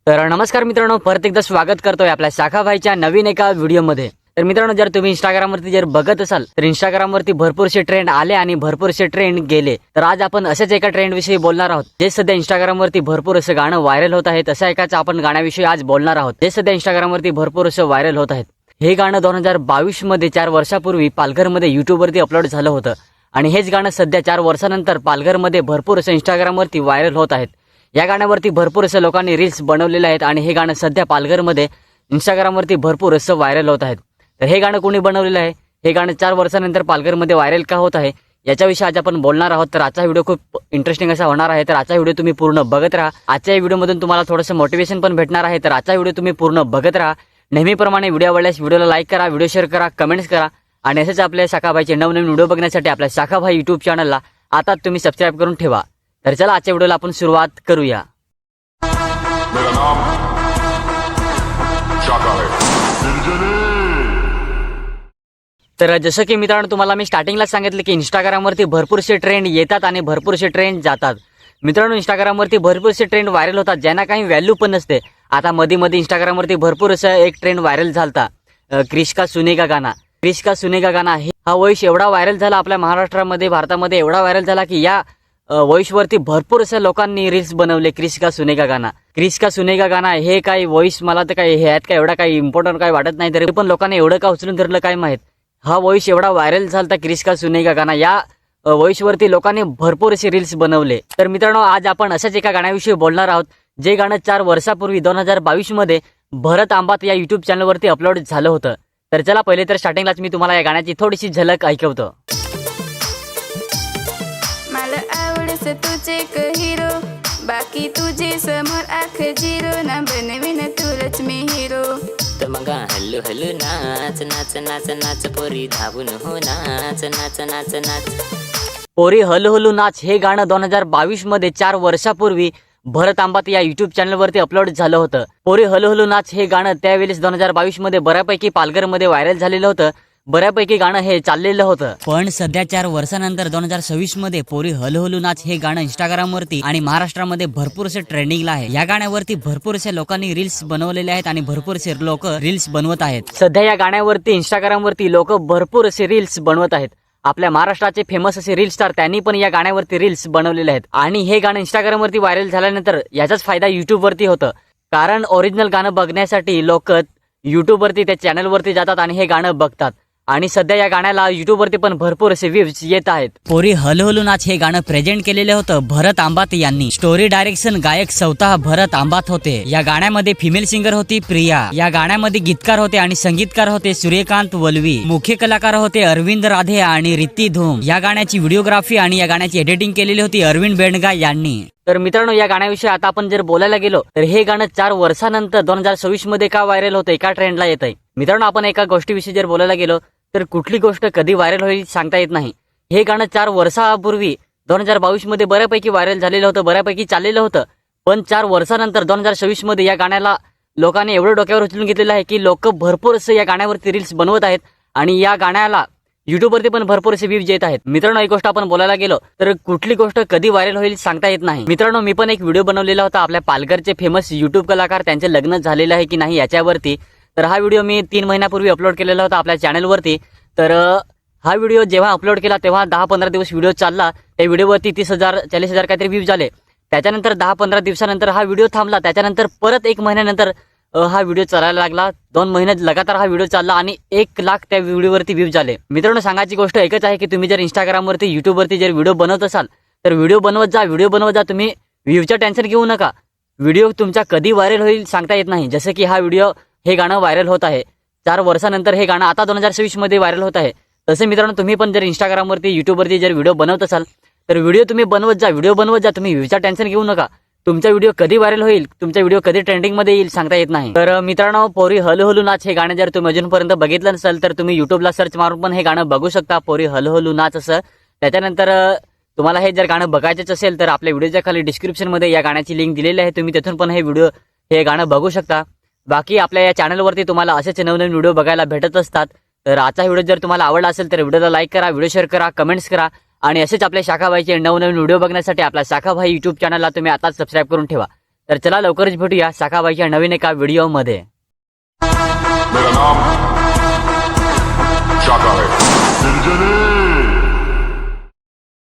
तर नमस्कार मित्रांनो, परत एकदा स्वागत करतोय आपल्या शाखाभाईच्या नवीन एका व्हिडिओमध्ये। तर मित्रांनो, जर तुम्ही इंस्टाग्रामवरती जर बघत असाल तर इंस्टाग्रामवरती भरपूरसे ट्रेंड आले आणि भरपूरसे ट्रेंड गेले। तर आज आपण अशाच एका ट्रेंड विषयी बोलणार आहोत जे सध्या इंस्टाग्रामवरती भरपूर असं गाणं व्हायरल होत आहे। तशा एकाच आपण गाण्याविषयी आज बोलणार आहोत जे सध्या इंस्टाग्रामवरती भरपूर असं व्हायरल होत आहे। हे गाणं 2022 मध्ये 4 वर्षापूर्वी पालघरमध्ये युट्यूबवरती अपलोड झालं होतं आणि हेच गाणं सध्या 4 वर्षानंतर पालघरमध्ये भरपूर असं इंस्टाग्रामवरती व्हायरल होत आहे। या गाण्यावरती भरपूर असं लोकांनी रील्स बनवलेले आहेत आणि हे गाणं सध्या पालघरमध्ये इंस्टाग्रामवरती भरपूर असं व्हायरल होत आहे। तर हे गाणं कोणी बनवलेलं आहे, हे गाणं 4 वर्षानंतर पालघरमध्ये व्हायरल का होत आहे याच्याविषयी आज आपण बोलणार आहोत। तर आजचा व्हिडिओ खूप इंटरेस्टिंग असा होणार आहे, तर आजचा व्हिडिओ तुम्ही पूर्ण बघत राहा। आजच्या व्हिडिओमधून तुम्हाला थोडंसं मोटिवेशन पण भेटणार आहे, तर आजचा व्हिडिओ तुम्ही पूर्ण बघत राहा। नेहमीप्रमाणे व्हिडिओ आवडल्यास व्हिडिओला लाईक करा, व्हिडिओ शेअर करा, कमेंट्स करा आणि असेच आपल्या शाखाभाईचे नवनवीन व्हिडिओ बघण्यासाठी आपल्या शाखाभाई युट्यूब चॅनलला आता तुम्ही सबस्क्राईब करून ठेवा। तर चला आजच्या व्हिडिओला आपण सुरुवात करूया। मेरा नाम शाखा है। तर जसं की मित्रांनो, तुम्हाला मी स्टार्टिंगला सांगितलं की इंस्टाग्रामवरती भरपूरसे ट्रेंड येतात आणि भरपूरसे ट्रेंड जातात। मित्रांनो, इंस्टाग्रामवरती भरपूरसे ट्रेंड व्हायरल होतात ज्यांना काही व्हॅल्यू पण नसते। आता मध्ये इंस्टाग्रामवरती भरपूर असं एक ट्रेंड व्हायरल झालता, क्रिश का सुनेगा गाना। क्रिश का सुनेगा गाना हा वॉइस एवढा व्हायरल झाला आपल्या महाराष्ट्रामध्ये, भारतामध्ये एवढा व्हायरल झाला की या वॉइसवरती भरपूर असं लोकांनी रील्स बनवले। क्रिश का सुनेगा गाना, क्रिश का सुनेगा गाना हे काही वॉइस मला तर काही ह्यात काय एवढा काही इम्पॉर्टंट काही वाटत नाही, तरी पण लोकांनी एवढं का उचलून धरलं काय माहित। हा वॉइस एवढा व्हायरल झालता क्रिश का सुनेगा गाना, या वॉइसवरती लोकांनी भरपूर असे रील्स बनवले। तर मित्रांनो, आज आपण अशाच एका गाण्याविषयी बोलणार आहोत जे गाणं 4 वर्षापूर्वी 2022 मध्ये भरत आंबात या युट्यूब चॅनलवरती अपलोड झालं होतं। तर चला पहिले तर स्टार्टिंगलाच मी तुम्हाला या गाण्याची थोडीशी झलक ऐकवतो। मला आवडस तुझे एक हिरो, बाकी तुझे समोर आख झिरो, ना बनवीन तुलाच मी हिरो। तर मग हल्लू हल्लू नाच नाच नाच नाच पोरी धावून हो नाच नाच नाच नाच। पोरी हलू हलू नाच हे गाणं 2022 मध्ये 4 वर्षापूर्वी भरत आंबात या युट्यूब चॅनलवरती अपलोड झालं होतं। पोरी हलू हलू नाच हे गाणं त्यावेळेस 2022 मध्ये बऱ्यापैकी पालघरमध्ये व्हायरल झालेलं होतं, बऱ्यापैकी गाणं हे चाललेलं होतं। पण सध्या 4 वर्षानंतर 2026 मध्ये पोरी हलू हलू नाच हे गाणं इंस्टाग्रामवरती आणि महाराष्ट्रामध्ये भरपूरसे ट्रेंडिंगला आहे। या गाण्यावरती भरपूरसे लोकांनी रील्स बनवलेले आहेत आणि भरपूरसे लोक रील्स बनवत आहेत। सध्या या गाण्यावरती इंस्टाग्रामवरती लोक भरपूर असे रील्स बनवत आहेत। आपल्या महाराष्ट्राचे फेमस असे रील स्टार त्यांनी पण या गाण्यावरती रील्स बनवलेले आहेत आणि हे गाणं इंस्टाग्रामवरती व्हायरल झाल्यानंतर याचाच फायदा युट्यूबवरती होतं, कारण ओरिजिनल गाणं बघण्यासाठी लोक युट्यूबवरती त्या चॅनलवरती जातात आणि हे गाणं बघतात आणि सध्या या गाण्याला युट्यूबवरती पण भरपूर असे व्ह्यूज येत आहेत। पोरी हलू हलू नाच हे गाणं प्रेझेंट केलेलं होतं भरत आंबात यांनी। स्टोरी डायरेक्शन गायक स्वतः भरत आंबात होते। या गाण्यामध्ये फिमेल सिंगर होती प्रिया, या गाण्यामध्ये गीतकार होते आणि संगीतकार होते सूर्यकांत वलवी, मुख्य कलाकार होते अरविंद राधे आणि रित्ती धूम। या गाण्याची व्हिडिओग्राफी आणि या गाण्याची एडिटिंग केलेली होती अरविंद बेंडगा यांनी। तर मित्रांनो, या गाण्याविषयी आता आपण जर बोलायला गेलो तर हे गाणं 4 वर्षानंतर 2026 मध्ये का व्हायरल होतंय, का ट्रेंडला येत आहे। मित्रांनो, आपण एका गोष्टीविषयी जर बोलायला गेलो तर कुठली गोष्ट कधी व्हायरल होईल सांगता येत नाही। हे गाणं 4 वर्षापूर्वी 2022 मध्ये बऱ्यापैकी व्हायरल झालेलं होतं, बऱ्यापैकी चाललेलं होतं, पण 4 वर्षानंतर 2026 मध्ये या गाण्याला लोकांनी एवढं डोक्यावर उचलून घेतलेलं आहे की लोक भरपूर असं या गाण्यावरती रील्स बनवत आहेत आणि या गाण्याला युट्यूबवरती पण भरपूर असे व्ह्यूज येत आहेत। मित्रांनो, एक गोष्ट आपण बोलायला गेलो तर कुठली गोष्ट कधी व्हायरल होईल सांगता येत नाही। मित्रांनो, मी पण एक व्हिडिओ बनवलेला होता आपल्या पालघरचे फेमस युट्यूब कलाकार त्यांचे लग्न झालेलं आहे की नाही याच्यावरती। तर हा व्हिडिओ मी 3 महिन्यापूर्वी अपलोड केलेला होता आपल्या चॅनलवरती। तर हा व्हिडिओ जेव्हा अपलोड केला तेव्हा 10-15 दिवस व्हिडिओ चालला, त्या व्हिडिओवरती 30,000-40,000 काहीतरी व्ह्यूज झाले। त्याच्यानंतर 10-15 दिवसानंतर हा व्हिडिओ थांबला, त्याच्यानंतर परत 1 महिन्यानंतर हा व्हिडिओ चालायला लागला। 2 महिन्यात लगातार हा व्हिडिओ चालला आणि 1 लाख त्या व्हिडिओवरती व्ह्यूज झाले। मित्रांनो, सांगायची गोष्ट एकच आहे की तुम्ही जर इंस्टाग्रामवरती युट्यूबवरती जर व्हिडिओ बनवत असाल तर व्हिडिओ बनवत जा, तुम्ही व्ह्यूजचं टेन्शन घेऊ नका। व्हिडिओ तुमचा कधी व्हायरल होईल सांगता येत नाही। जसं की हा व्हिडिओ हे गाणं व्हायरल होत आहे 4 वर्षानंतर, हे गाणं आता 2026 मध्ये व्हायरल होत आहे। तसे मित्रांनो, तुम्ही पण जर इंस्टाग्रामवरती युट्यूबवरती जर व्हिडिओ बनवत असाल तर व्हिडिओ तुम्ही बनवत जा, तुम्ही व्ह्यूजचं टेन्शन घेऊ नका। तुमचा व्हिडिओ कधी व्हायरल होईल, तुमचा व्हिडिओ कधी ट्रेंडिंगमध्ये येईल सांगता येत नाही। तर मित्रांनो, पोरी हलू हलू नाच हे गाणं जर तुम्ही अजूनपर्यंत बघितलं नसेल तर तुम्ही युट्यूबला सर्च मारून पण हे गाणं बघू शकता, पोरी हलू हलू नाच असं। त्याच्यानंतर तुम्हाला हे जर गाणं बघायचंच असेल तर आपल्या व्हिडिओच्या खाली डिस्क्रिप्शनमध्ये या गाण्याची लिंक दिलेली आहे, तुम्ही तिथून पण हे गाणं बघू शकता। बाकी आपल्या या चॅनलवरती तुम्हाला असेच नवनवीन व्हिडिओ बघायला भेटत असतात। तर आजचा व्हिडिओ जर तुम्हाला आवडला असेल तर व्हिडिओला लाईक करा, व्हिडिओ शेअर करा, कमेंट्स करा आणि असेच आपल्या शाखाभाईचे नवनवीन व्हिडिओ बघण्यासाठी आपल्या शाखाभाई युट्यूब चॅनलला तुम्ही आताच सबस्क्राईब करून ठेवा। तर चला लवकरच भेटूया शाखाबाईच्या नवीन एका व्हिडिओमध्ये. मेरा नाम